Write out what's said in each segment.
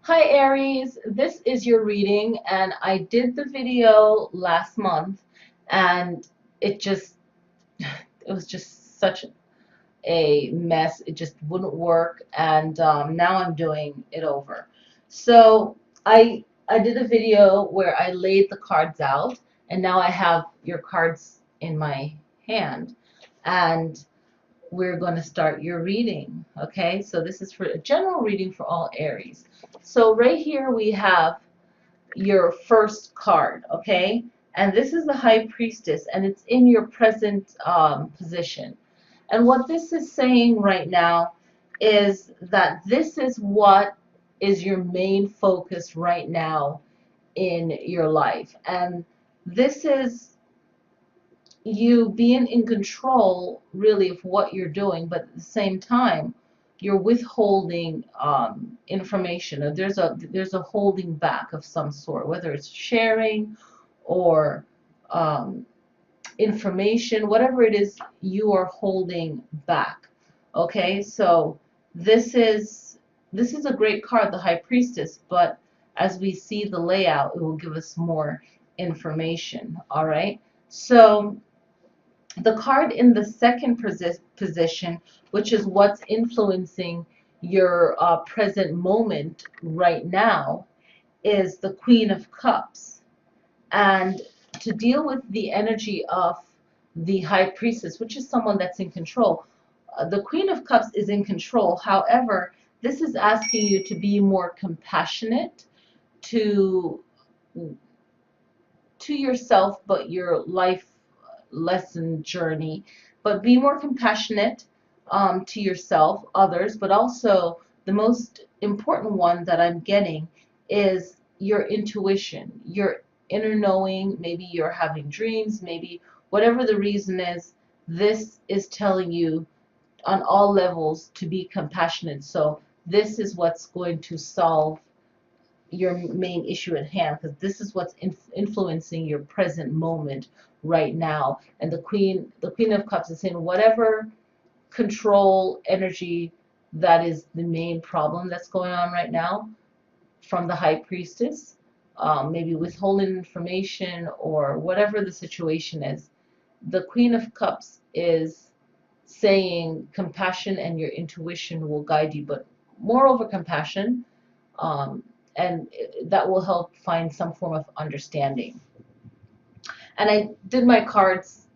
Hi Aries, this is your reading, and I did the video last month, and it just it was just such a mess. It just wouldn't work, and now I'm doing it over. So I did a video where I laid the cards out, and now I have your cards in my hand, and we're going to start your reading. Okay, so this is for a general reading for all Aries. So right here we have your first card, okay? And this is the High Priestess, and it's in your present position. And what this is saying right now is that this is what is your main focus right now in your life. And this is you being in control really of what you're doing, but at the same time you're withholding information, or there's a holding back of some sort, whether it's sharing or um, information, whatever it is you are holding back. Okay, so this is a great card, the High Priestess, but as we see the layout, it will give us more information. All right, so the card in the second position, which is what's influencing your present moment right now, is the Queen of Cups. And to deal with the energy of the High Priestess, which is someone that's in control, the Queen of Cups is in control. However, this is asking you to be more compassionate to yourself, but your life lesson journey. But be more compassionate to yourself, others, but also the most important one that I'm getting is your intuition, your inner knowing. Maybe you're having dreams, maybe whatever the reason is, this is telling you on all levels to be compassionate. So this is what's going to solve your main issue at hand, because this is what's influencing your present moment right now. And the queen of cups is in whatever control energy that is the main problem that's going on right now from the high priestess, maybe withholding information or whatever the situation is. The queen of cups is saying compassion and your intuition will guide you, but moreover compassion, um, and that will help find some form of understanding. And I did my cards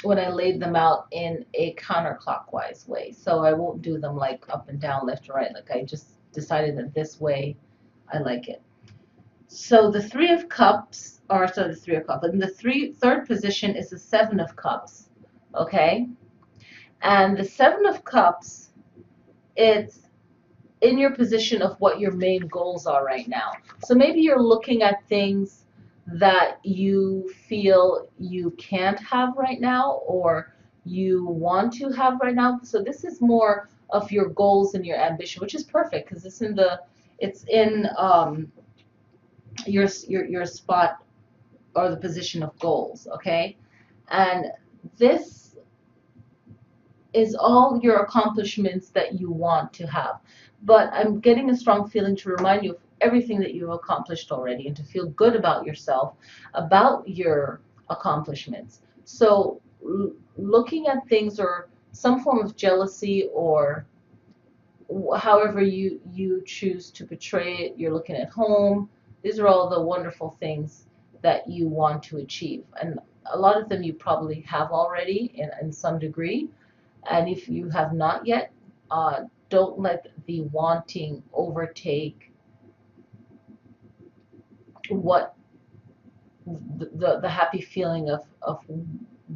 when I laid them out in a counterclockwise way, so I won't do them like up and down, left and right. Like, I just decided that this way I like it. So the Three of Cups, or sorry, the Three of Cups, and the third position is the Seven of Cups, okay? And the Seven of Cups, it's in your position of what your main goals are right now. So maybe you're looking at things that you feel you can't have right now, or you want to have right now. So this is more of your goals and your ambition, which is perfect because it's in your spot or the position of goals, okay? And this is all your accomplishments that you want to have. But I'm getting a strong feeling to remind you of everything that you've accomplished already and to feel good about yourself, about your accomplishments. So looking at things, or some form of jealousy, or however you choose to portray it, you're looking at home. These are all the wonderful things that you want to achieve. And a lot of them you probably have already in some degree. And if you have not yet, don't let the wanting overtake what the happy feeling of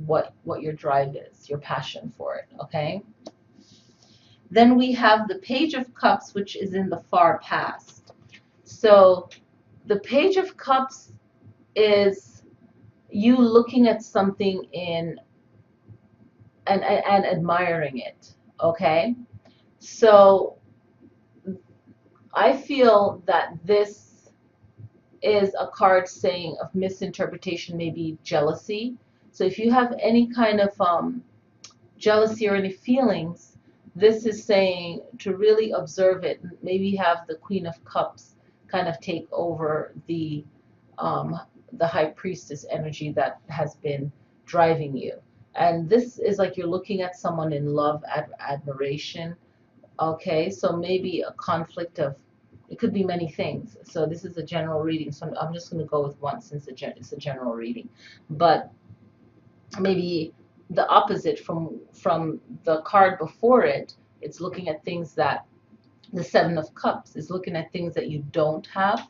what your drive is, your passion for it, okay? Then we have the Page of Cups, which is in the far past. So the Page of Cups is you looking at something in and admiring it, okay? So I feel that this is a card saying of misinterpretation, maybe jealousy. So if you have any kind of jealousy or any feelings this is saying to really observe it. Maybe have the Queen of Cups kind of take over um, the High Priestess energy that has been driving you. And this is like you're looking at someone in love, admiration. Okay, so maybe a conflict of, it could be many things. So this is a general reading. So I'm just going to go with one since it's a general reading. But maybe the opposite from the card before it, it's looking at things that the Seven of Cups is looking at things that you don't have.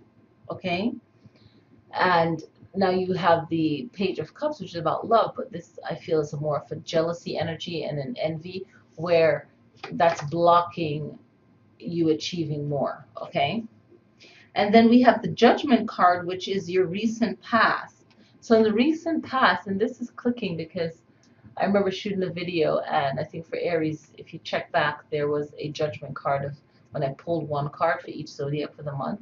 Okay, and now you have the Page of Cups, which is about love, but this I feel is more of a jealousy energy and an envy where that's blocking you achieving more. Okay, and then we have the Judgment card, which is your recent past. So in the recent past, and this is clicking because I remember shooting a video, and I think for Aries, if you check back, there was a Judgment card of when I pulled one card for each zodiac for the month.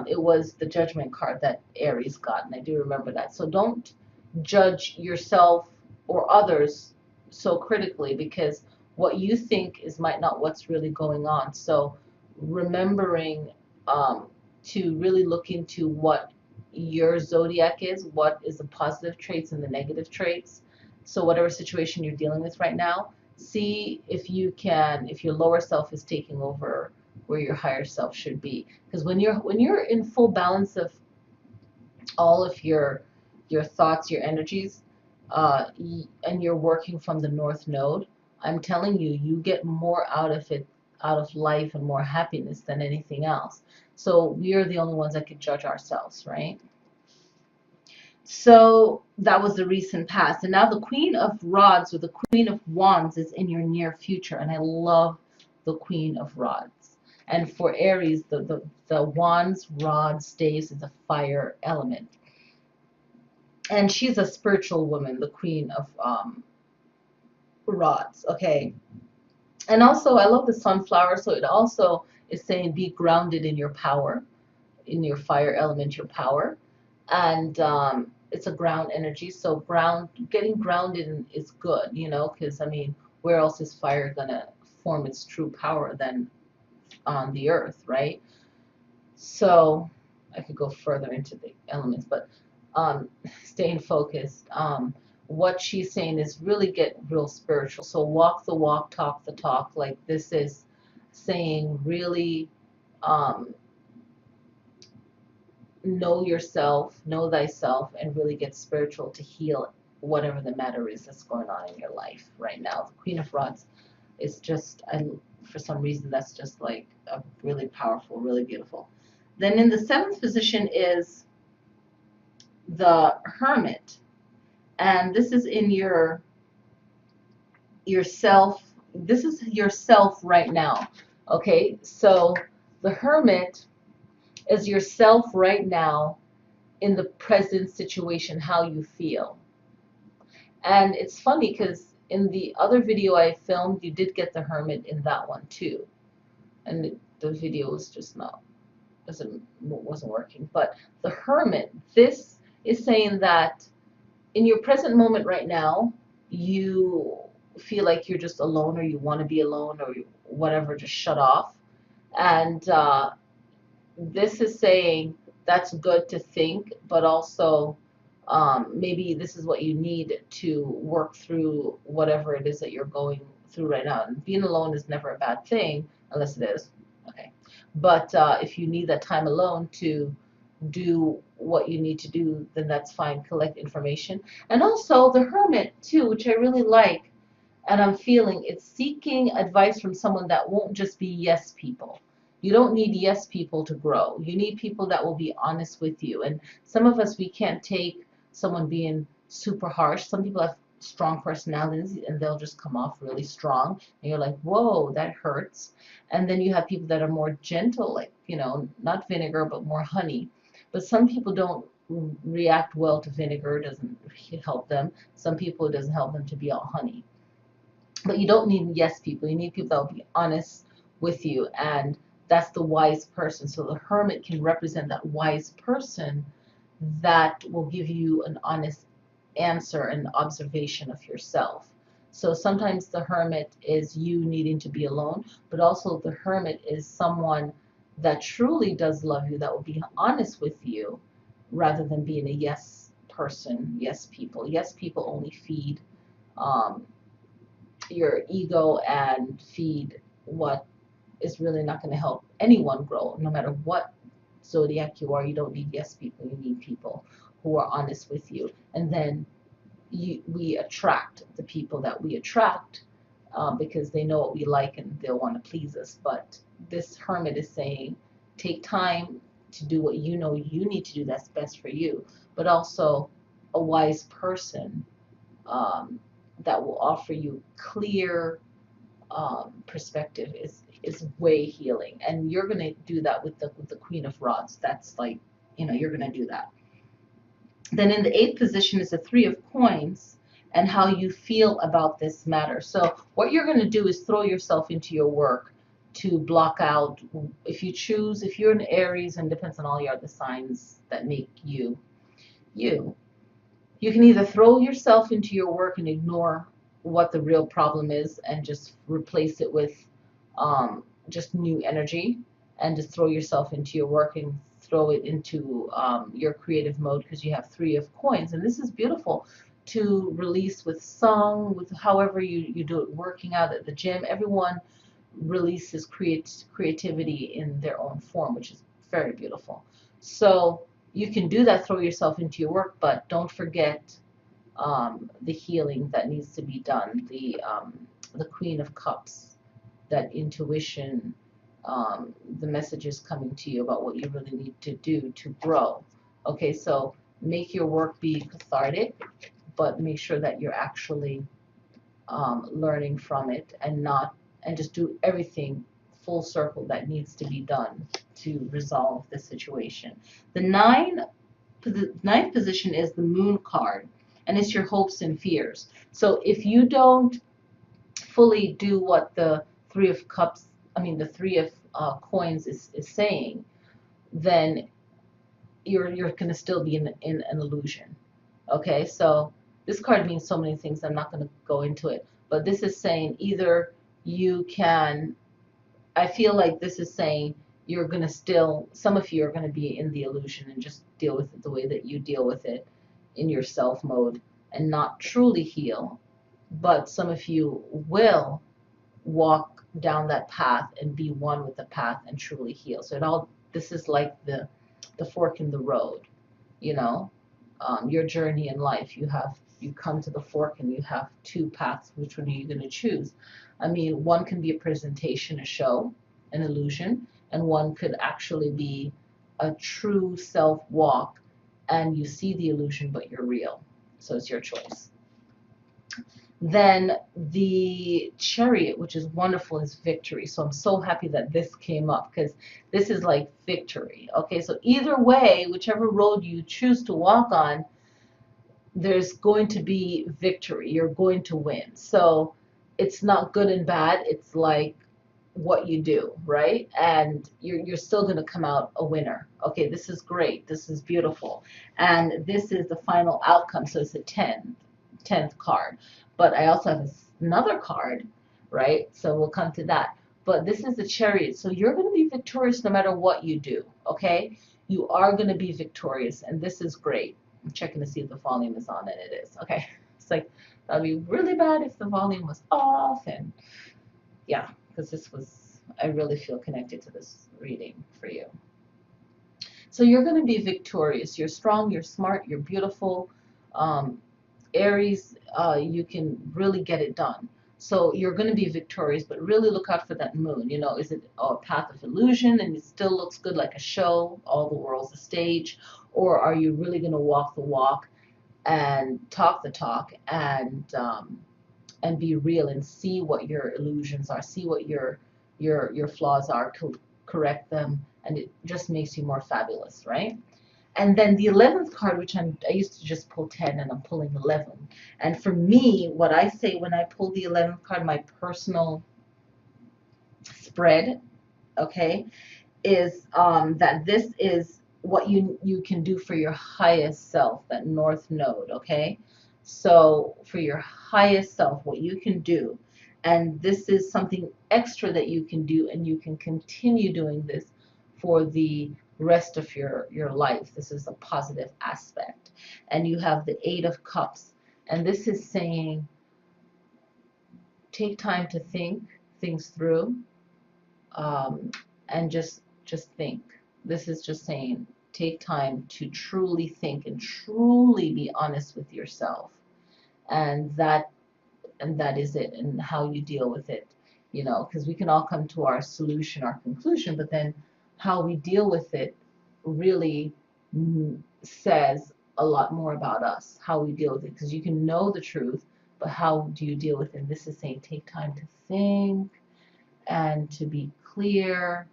It was the Judgment card that Aries got, and I do remember that. So don't judge yourself or others so critically, because what you think is might not what's really going on. So remembering to really look into what your zodiac is, what is the positive traits and the negative traits. So whatever situation you're dealing with right now, see if you can, if your lower self is taking over where your higher self should be. Because when you're in full balance of all of your thoughts, your energies, and you're working from the North Node, I'm telling you, you get more out of it, out of life, and more happiness than anything else. So we are the only ones that could judge ourselves, right? So that was the recent past. And now the Queen of Rods or the Queen of Wands is in your near future. And I love the Queen of Rods. And for Aries, the Wands, Rods, staves is a fire element. And she's a spiritual woman, the Queen of Rods, okay? And also, I love the sunflower. So it also is saying be grounded in your power, in your fire element, your power. And it's a ground energy, so getting grounded is good, you know, because I mean, where else is fire gonna form its true power than on the earth, right? So I could go further into the elements, but um, staying focused. What she's saying is really get real spiritual. So walk the walk, talk the talk. Like this is saying really um, know yourself, know thyself, and really get spiritual to heal whatever the matter is that's going on in your life right now. The Queen of Rods is just, and for some reason, that's just like a really powerful, really beautiful. Then in the seventh position is the Hermit, and this is in yourself. This is yourself right now. Okay, so the Hermit is yourself right now in the present situation, how you feel. And it's funny because in the other video I filmed, you did get the Hermit in that one too. And the video was just not, wasn't working. But the Hermit, this is saying that in your present moment right now, you feel like you're just alone, or you want to be alone, or whatever, just shut off. And this is saying that's good to think, but also maybe this is what you need to work through whatever it is that you're going through right now. And being alone is never a bad thing, unless it is. Okay. But if you need that time alone to do what you need to do, then that's fine. Collect information. And also the Hermit, too, which I really like, and I'm feeling it's seeking advice from someone that won't just be yes people. You don't need yes people to grow. You need people that will be honest with you. And some of us, we can't take someone being super harsh. Some people have strong personalities and they'll just come off really strong. And you're like, whoa, that hurts. And then you have people that are more gentle, like, you know, not vinegar, but more honey. But some people don't react well to vinegar, it doesn't help them. Some people, it doesn't help them to be all honey. But you don't need yes people. You need people that will be honest with you, and that's the wise person. So the Hermit can represent that wise person that will give you an honest answer and observation of yourself. So sometimes the Hermit is you needing to be alone, but also the Hermit is someone that truly does love you, that will be honest with you, rather than being a yes person, yes people. Yes people only feed um, your ego and feed what is really not going to help anyone grow, no matter what zodiac you are. You don't need yes people, you need people who are honest with you. And then we attract the people that we attract, because they know what we like and they'll want to please us. But this Hermit is saying, take time to do what you know you need to do that's best for you, but also a wise person, um, that will offer you clear perspective is way healing. And you're gonna do that with the Queen of Rods. That's like, you're gonna do that. Then in the eighth position is the Three of Coins, and how you feel about this matter. So what you're gonna do is throw yourself into your work to block out, if you choose, if you're an Aries, and depends on all your other signs that make you you. You can either throw yourself into your work and ignore what the real problem is and just replace it with just new energy, and just throw yourself into your work and throw it into your creative mode, because you have Three of Coins. And this is beautiful to release with song, with however you do it, working out at the gym. Everyone releases creativity in their own form, which is very beautiful. So you can do that, throw yourself into your work, but don't forget the healing that needs to be done. The Queen of Cups, that intuition, the messages coming to you about what you really need to do to grow. Okay, so make your work be cathartic, but make sure that you're actually learning from it, and just do everything full circle that needs to be done to resolve the situation. The ninth position is the Moon card, and it's your hopes and fears. So if you don't fully do what the Three of Cups, the Three of Coins is saying, then you're going to still be in an illusion. Okay, so this card means so many things. I'm not going to go into it, but this is saying either you can. I feel like this is saying you're going to still. Some of you are going to be in the illusion and just deal with it the way that you deal with it in your self mode, and not truly heal. But some of you will walk down that path and be one with the path and truly heal. So this is like the fork in the road, you know, your journey in life. You come to the fork and you have two paths. Which one are you going to choose? One can be a presentation, a show, an illusion, and one could actually be a true self walk, and you see the illusion, but you're real. So it's your choice. Then the Chariot, which is wonderful, is victory. So I'm so happy that this came up, because this is like victory. Okay, so either way, whichever road you choose to walk on, there's going to be victory. You're going to win. So it's not good and bad. It's like what you do, right? And you're still going to come out a winner. Okay, this is great. This is beautiful. And this is the final outcome. So it's the 10th card. But I also have another card, right? So we'll come to that. But this is the Chariot. So you're going to be victorious no matter what you do, okay? You are going to be victorious, and this is great. I'm checking to see if the volume is on, and it is. Okay. It's like, that would be really bad if the volume was off. And yeah, because I really feel connected to this reading for you. So you're going to be victorious. You're strong, you're smart, you're beautiful. Aries, you can really get it done. So you're going to be victorious, but really look out for that moon. Is it a path of illusion and it still looks good like a show, all the world's a stage? Or are you really going to walk the walk and talk the talk, and be real and see what your illusions are, see what your flaws are, correct them, and it just makes you more fabulous, right? And then the 11th card, which I used to just pull 10, and I'm pulling 11. And for me, what I say when I pull the 11th card, my personal spread, okay, is that this is what you can do for your highest self, that North Node, okay? So for your highest self, what you can do, and this is something extra that you can do, and you can continue doing this for the rest of your life. This is a positive aspect. And you have the Eight of Cups. And this is saying, take time to think things through, and just think. This is just saying, take time to truly think and truly be honest with yourself. And that is it, and how you deal with it, because we can all come to our solution, our conclusion, but then how we deal with it really says a lot more about us, how we deal with it, because you can know the truth, but how do you deal with it? And this is saying, take time to think and to be clear,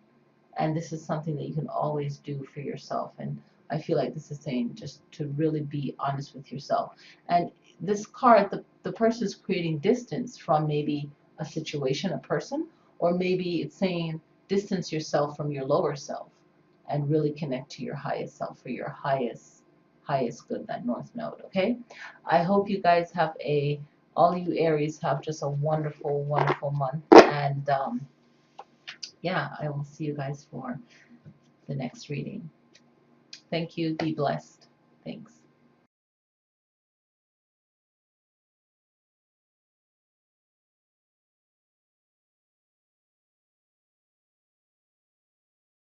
and this is something that you can always do for yourself. And I feel like this is saying just to really be honest with yourself. And this card, the person is creating distance from maybe a situation, a person, or maybe it's saying distance yourself from your lower self and really connect to your highest self for your highest good, that north node. Okay, I hope you guys have all you Aries have just a wonderful, wonderful month. And yeah, I will see you guys for the next reading. Thank you. Be blessed. Thanks.